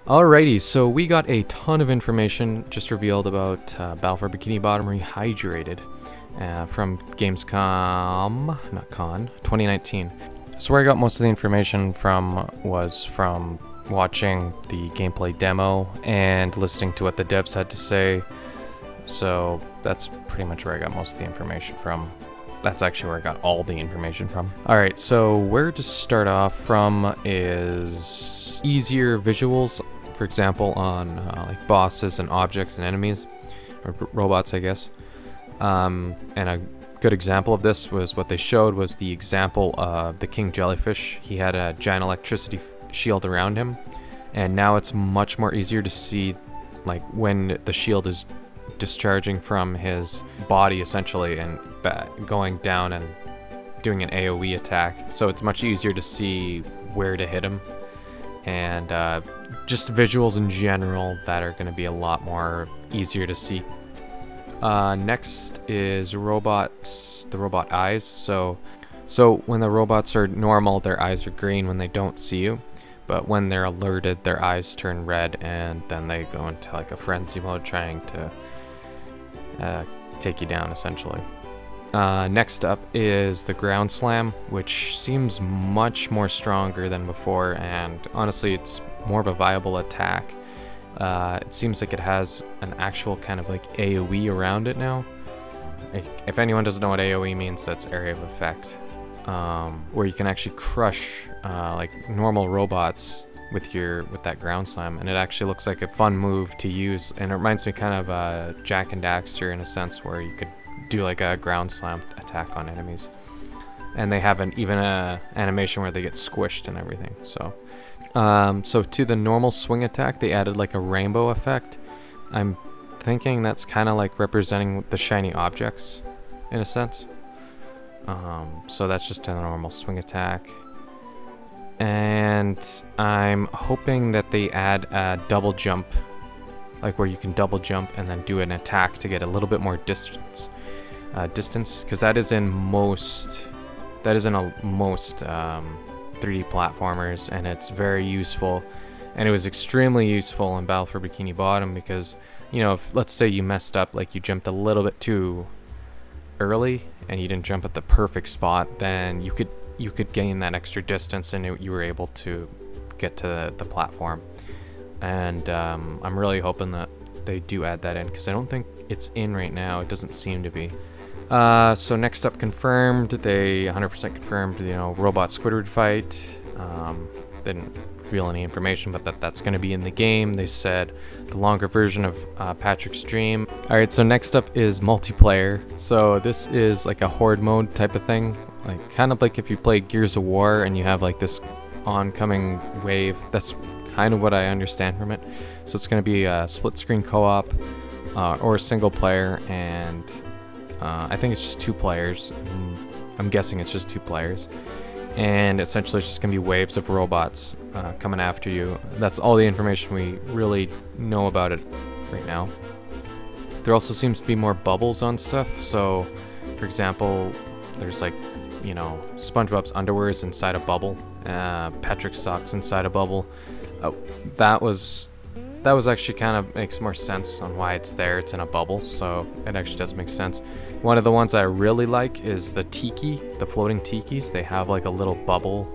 Alrighty, so we got a ton of information just revealed about Battle for Bikini Bottom Rehydrated from Gamescom, not Con, 2019. So where I got most of the information from was from watching the gameplay demo and listening to what the devs had to say. So that's pretty much where I got most of the information from. That's actually where I got all the information from. Alright, so where to start off from is easier visuals, for example, on like bosses and objects and enemies, or robots, I guess. And a good example of this was what they showed was the example of the king jellyfish. He had a giant electricity shield around him, and now it's much more easier to see like when the shield is discharging from his body essentially and going down and doing an AoE attack. So it's much easier to see where to hit him, and just visuals in general that are going to be a lot more easier to see. Next is robots, the robot eyes. So when the robots are normal, their eyes are green when they don't see you, but when they're alerted, their eyes turn red, and then they go into like a frenzy mode trying to take you down essentially. Next up is the ground slam, which seems much more stronger than before, and honestly it's more of a viable attack. It seems like it has an actual kind of like AoE around it now. If anyone doesn't know what AoE means, that's area of effect, where you can actually crush like normal robots with that ground slam, and it actually looks like a fun move to use, and it reminds me kind of Jack and Daxter in a sense, where you could do like a ground slam attack on enemies, and they have even a animation where they get squished and everything. So to the normal swing attack they added like a rainbow effect. I'm thinking that's kind of like representing the shiny objects in a sense. So that's just a normal swing attack. And I'm hoping that they add a double jump, like where you can double jump and then do an attack to get a little bit more distance, because that is in most 3D platformers, and it's very useful. And it was extremely useful in Battle for Bikini Bottom because, you know, if let's say you messed up, like you jumped a little bit too early and you didn't jump at the perfect spot, then you could gain that extra distance, and you were able to get to the platform. And I'm really hoping that they do add that in, because I don't think it's in right now. It doesn't seem to be. So next up, confirmed. They 100% confirmed, you know, robot Squidward fight. They didn't reveal any information, but that's going to be in the game. They said the longer version of Patrick's dream. Alright, so next up is multiplayer. So this is like a horde mode type of thing, like kind of like if you played Gears of War and you have like this oncoming wave. That's kind of what I understand from it. So it's going to be a split screen co-op or a single player, and I think it's just 2 players. I'm guessing it's just 2 players. And essentially it's just going to be waves of robots coming after you. That's all the information we really know about it right now. There also seems to be more bubbles on stuff. So, for example, there's like, you know, Spongebob's underwear is inside a bubble. Patrick's socks inside a bubble. That was actually kind of makes more sense on why it's there. It's in a bubble, so it actually does make sense. One of the ones I really like is the tiki, the floating tikis. They have like a little bubble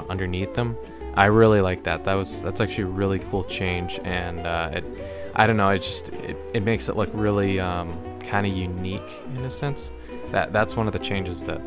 underneath them. I really like that. That's actually a really cool change, and I don't know, it makes it look really kind of unique in a sense. That's one of the changes that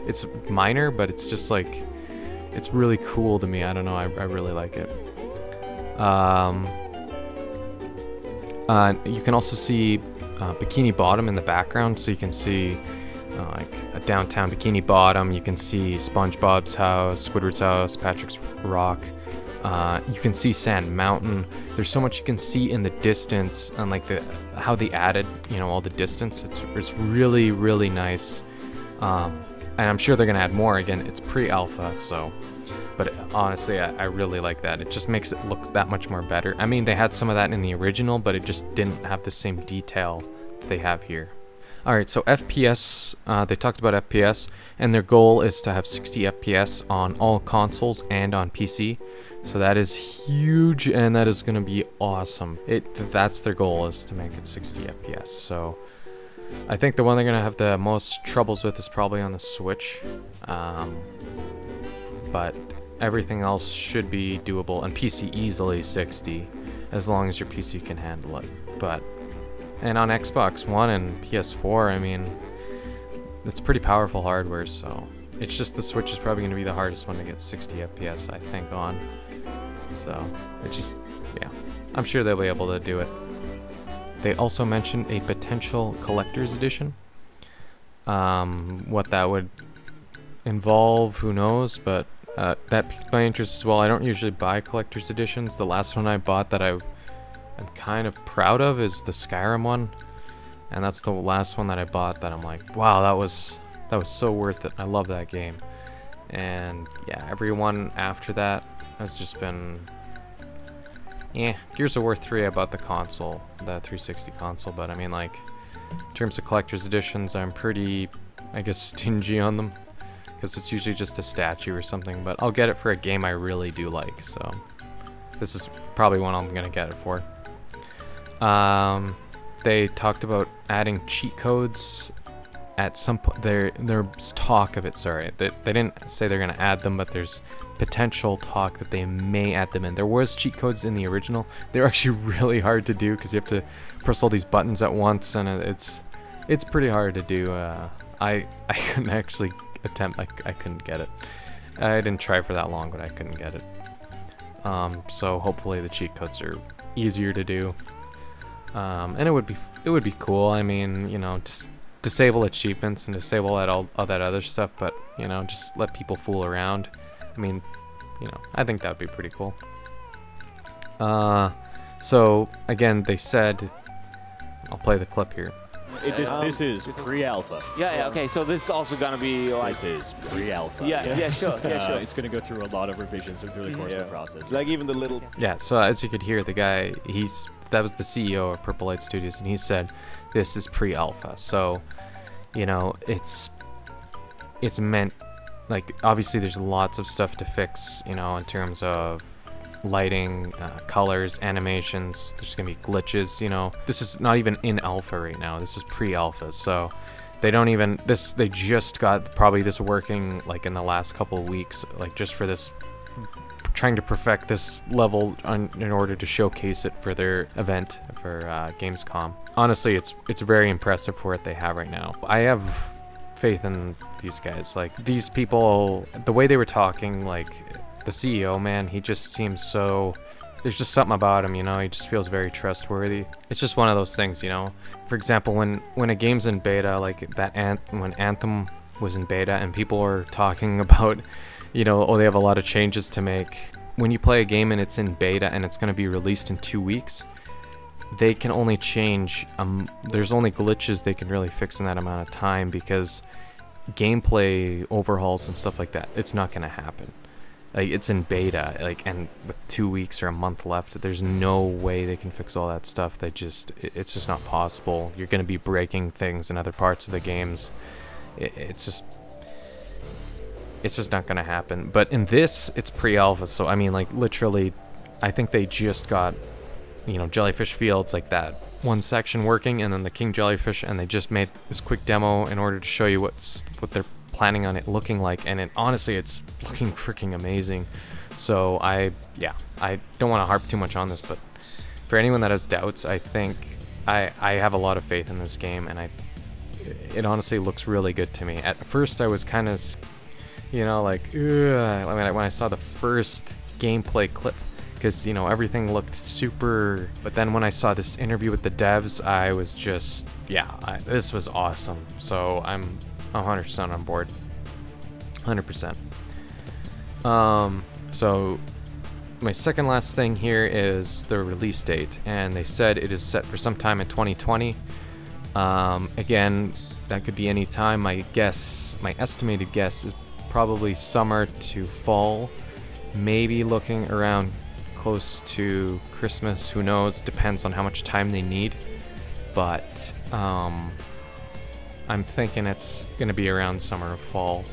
it's minor, but it's just like, it's really cool to me. I don't know, I really like it. You can also see Bikini Bottom in the background, so you can see like a downtown Bikini Bottom. You can see Spongebob's house, Squidward's house, Patrick's rock. You can see Sand Mountain. There's so much you can see in the distance, and like how they added, you know, all the distance. It's really, really nice. And I'm sure they're gonna add more. Again, it's pre-alpha, so. But honestly, I really like that. It just makes it look that much more better. I mean, they had some of that in the original, but it just didn't have the same detail they have here. Alright, so FPS, they talked about FPS, and their goal is to have 60 FPS on all consoles and on PC. So that is huge, and that is going to be awesome. That's their goal, is to make it 60 FPS. So I think the one they're going to have the most troubles with is probably on the Switch. But everything else should be doable, and PC easily 60, as long as your PC can handle it. And on Xbox One and PS4, I mean, it's pretty powerful hardware, so it's just the Switch is probably going to be the hardest one to get 60 FPS, I think, on. So it's just, yeah, I'm sure they'll be able to do it. They also mentioned a potential collector's edition. What that would involve, who knows, but that piqued my interest as well. I don't usually buy collector's editions. The last one I bought that I'm kind of proud of is the Skyrim one, and that's the last one that I bought that I'm like, wow, that was so worth it. I love that game. And yeah, everyone after that has just been, yeah. Gears of War 3, I bought the console, the 360 console, but I mean, like, in terms of collector's editions, I'm pretty, I guess, stingy on them, because it's usually just a statue or something, but I'll get it for a game I really do like, so this is probably one I'm gonna get it for. They talked about adding cheat codes at some point. There's talk of it, sorry. They didn't say they're gonna add them, but there's potential talk that they may add them in. There was cheat codes in the original. They're actually really hard to do because you have to press all these buttons at once, and it's pretty hard to do. I couldn't actually attempt. I couldn't get it. I didn't try for that long, but I couldn't get it. So hopefully the cheat codes are easier to do. And it would be cool. I mean, you know, just disable achievements and disable all that other stuff, but you know, just let people fool around. I mean, you know, I think that would be pretty cool. So again, they said, I'll play the clip here. This is pre-alpha. Yeah, okay, so this is also gonna be like... This is pre-alpha. Yeah, sure, yeah, sure. It's gonna go through a lot of revisions through the course of the process. Like even the little... Yeah, so as you could hear, the guy, that was the CEO of Purple Light Studios, and he said, this is pre-alpha. So, you know, it's meant, like, obviously there's lots of stuff to fix, you know, in terms of lighting, colors, animations. There's gonna be glitches, you know. This is not even in alpha right now. This is pre-alpha, so they don't even, they just got probably this working like in the last couple of weeks, like just for this, trying to perfect this level in order to showcase it for their event for Gamescom. Honestly, it's very impressive for what they have right now. I have faith in these guys. Like, these people, the way they were talking, like the CEO, man, he just seems so, there's just something about him, you know. He just feels very trustworthy. It's just one of those things, you know. For example, when a game's in beta, like that when Anthem was in beta and people were talking about, you know, oh, they have a lot of changes to make. When you play a game and it's in beta and it's going to be released in 2 weeks, they can only change, there's only glitches they can really fix in that amount of time, because gameplay overhauls and stuff like that, it's not going to happen. Like, it's in beta, like, and with 2 weeks or a month left, there's no way they can fix all that stuff. It's just not possible. You're going to be breaking things in other parts of the games. It's just not gonna happen. But in this, it's pre-alpha, so I mean, like, literally, I think they just got, you know, Jellyfish Fields, like that one section working, and then the King Jellyfish, and they just made this quick demo in order to show you what they're planning on it looking like, and honestly, it's looking freaking amazing. So I don't want to harp too much on this, but for anyone that has doubts, I think I have a lot of faith in this game, and it honestly looks really good to me. At first, I was kind of, you know, like, ugh, I mean, when I saw the first gameplay clip, because, you know, everything looked super, but then when I saw this interview with the devs, I was just, yeah, this was awesome. So I'm 100% on board. 100%. So my second last thing here is the release date, and they said it is set for sometime in 2020. Again, that could be any time. My estimated guess is probably summer to fall, maybe looking around close to Christmas. Who knows? Depends on how much time they need. But I'm thinking it's gonna be around summer or fall,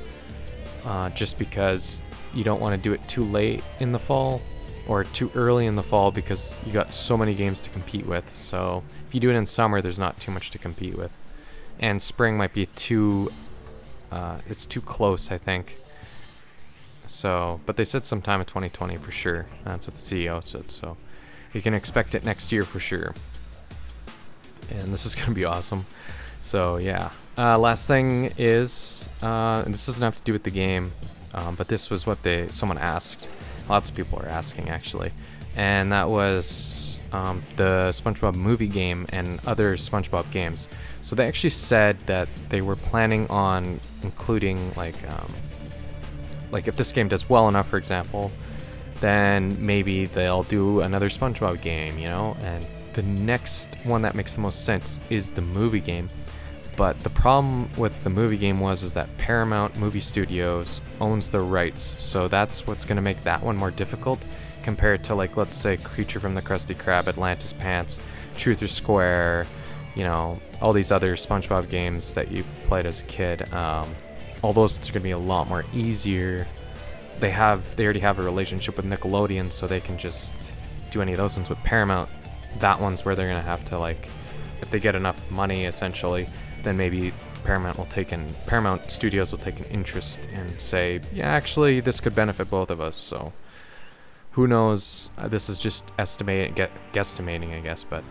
just because you don't want to do it too late in the fall, or too early in the fall because you got so many games to compete with. So if you do it in summer, there's not too much to compete with. And spring might be too, it's too close, I think. So, but they said sometime in 2020 for sure. That's what the CEO said. So you can expect it next year for sure. And this is going to be awesome. So yeah. Last thing is, and this doesn't have to do with the game, but this was what someone asked. Lots of people are asking actually, and that was the SpongeBob movie game and other SpongeBob games. So they actually said that they were planning on including like if this game does well enough, for example, then maybe they'll do another SpongeBob game, you know. And the next one that makes the most sense is the movie game. But the problem with the movie game is that Paramount Movie Studios owns the rights, so that's what's going to make that one more difficult compared to, like, let's say Creature from the Krusty Krab, Atlantis Pants, Truth or Square, you know, all these other SpongeBob games that you played as a kid. All those ones are going to be a lot more easier. They already have a relationship with Nickelodeon, so they can just do any of those ones. With Paramount, that one's where they're going to have to, like, if they get enough money, essentially, then maybe Paramount Studios will take an interest and say, yeah, actually, this could benefit both of us. So who knows? This is just guesstimating, I guess. But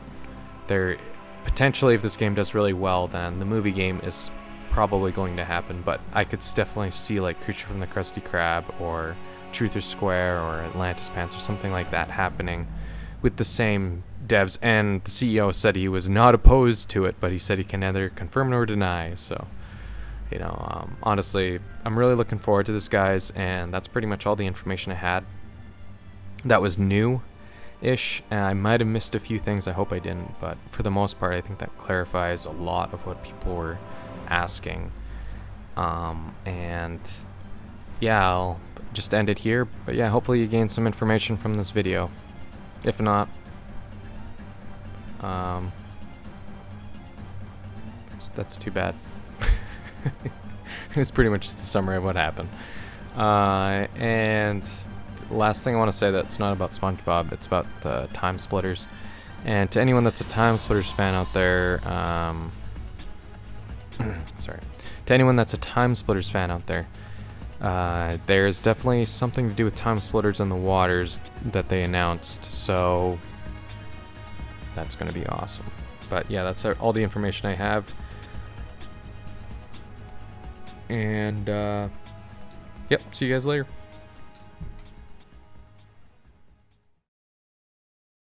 they're potentially, if this game does really well, then the movie game is probably going to happen. But I could definitely see like Creature from the Krusty Krab or Truth or Square or Atlantis Pants or something like that happening with the same devs. And the CEO said he was not opposed to it, but he said he can neither confirm nor deny. So, you know, honestly, I'm really looking forward to this, guys, and that's pretty much all the information I had that was new-ish. And I might have missed a few things. I hope I didn't, but for the most part, I think that clarifies a lot of what people were asking. And yeah, I'll just end it here. But yeah, hopefully you gained some information from this video. If not, that's too bad. It's pretty much just a summary of what happened. And the last thing I want to say, that's not about SpongeBob, it's about the Time Splitters. And to anyone that's a Time Splitters fan out there, sorry, to anyone that's a Time Splitters fan out there, there's definitely something to do with Time Splitters in the waters that they announced, so that's going to be awesome. But yeah, that's all the information I have. And yep, see you guys later.